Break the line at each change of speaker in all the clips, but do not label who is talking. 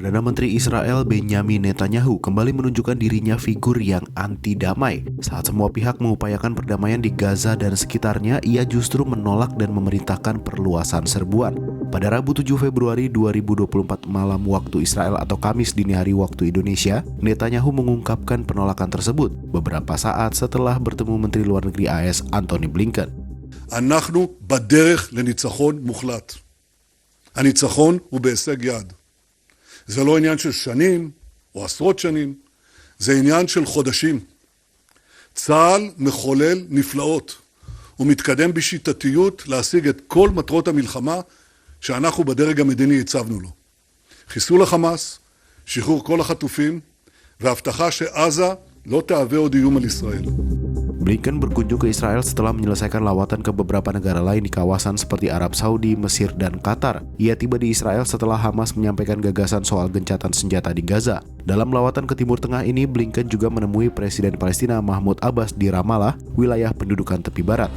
Perdana Menteri Israel Benyamin Netanyahu kembali menunjukkan dirinya figur yang anti-damai. Saat semua pihak mengupayakan perdamaian di Gaza dan sekitarnya, ia justru menolak dan memerintahkan perluasan serbuan. Pada Rabu 7 Februari 2024 malam waktu Israel atau Kamis dini hari waktu Indonesia, Netanyahu mengungkapkan penolakan tersebut beberapa saat setelah bertemu Menteri Luar Negeri AS Antony Blinken.
אנחנו בדרך לניצחון מוחלט. הניצחון הוא בהישג יד. זה לא עניין של שנים או עשרות שנים, זה עניין של חודשים. צה"ל מחולל נפלאות ומתקדם בשיטתיות להשיג את כל מטרות המלחמה שאנחנו בדרג המדיני הצבנו לו. חיסול החמאס, שחרור כל החטופים והבטחה שעזה לא תהווה עוד איום על ישראל.
Blinken berkunjung ke Israel setelah menyelesaikan lawatan ke beberapa negara lain di kawasan seperti Arab Saudi, Mesir, dan Qatar. Ia tiba di Israel setelah Hamas menyampaikan gagasan soal gencatan senjata di Gaza. Dalam lawatan ke Timur Tengah ini, Blinken juga menemui Presiden Palestina Mahmud Abbas di Ramallah, wilayah pendudukan tepi barat.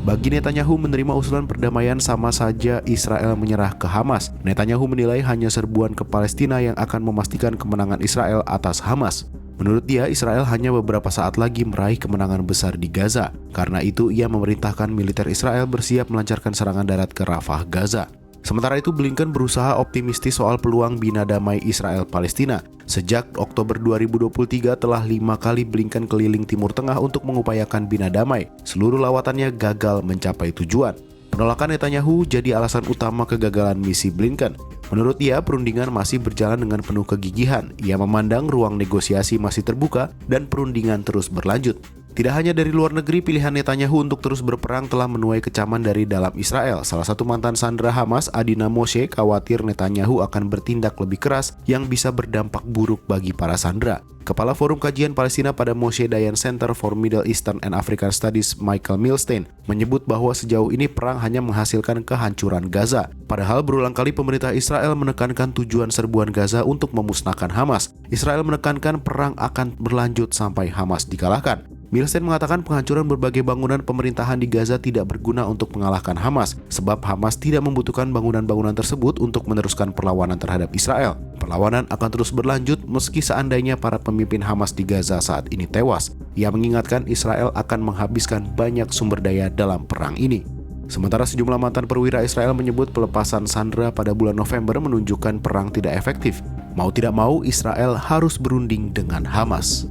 Bagi Netanyahu, menerima usulan perdamaian sama saja Israel menyerah ke Hamas. Netanyahu menilai hanya serbuan ke Palestina yang akan memastikan kemenangan Israel atas Hamas. Menurut dia, Israel hanya beberapa saat lagi meraih kemenangan besar di Gaza. Karena itu, ia memerintahkan militer Israel bersiap melancarkan serangan darat ke Rafah, Gaza. Sementara itu, Blinken berusaha optimistis soal peluang bina damai Israel-Palestina. Sejak Oktober 2023 telah 5 kali Blinken keliling Timur Tengah untuk mengupayakan bina damai. Seluruh lawatannya gagal mencapai tujuan. Penolakan Netanyahu jadi alasan utama kegagalan misi Blinken. Menurut dia, perundingan masih berjalan dengan penuh kegigihan. Ia memandang ruang negosiasi masih terbuka dan perundingan terus berlanjut. Tidak hanya dari luar negeri, pilihan Netanyahu untuk terus berperang telah menuai kecaman dari dalam Israel. Salah satu mantan sandera Hamas, Adina Moshe, khawatir Netanyahu akan bertindak lebih keras yang bisa berdampak buruk bagi para sandera. Kepala Forum Kajian Palestina pada Moshe Dayan Center for Middle Eastern and African Studies, Michael Milstein, menyebut bahwa sejauh ini perang hanya menghasilkan kehancuran Gaza. Padahal berulang kali pemerintah Israel menekankan tujuan serbuan Gaza untuk memusnahkan Hamas. Israel menekankan perang akan berlanjut sampai Hamas dikalahkan. Milstein mengatakan penghancuran berbagai bangunan pemerintahan di Gaza tidak berguna untuk mengalahkan Hamas, sebab Hamas tidak membutuhkan bangunan-bangunan tersebut untuk meneruskan perlawanan terhadap Israel. Perlawanan akan terus berlanjut meski seandainya para pemimpin Hamas di Gaza saat ini tewas. Ia mengingatkan Israel akan menghabiskan banyak sumber daya dalam perang ini. Sementara sejumlah mantan perwira Israel menyebut pelepasan sandera pada bulan November menunjukkan perang tidak efektif. Mau tidak mau, Israel harus berunding dengan Hamas.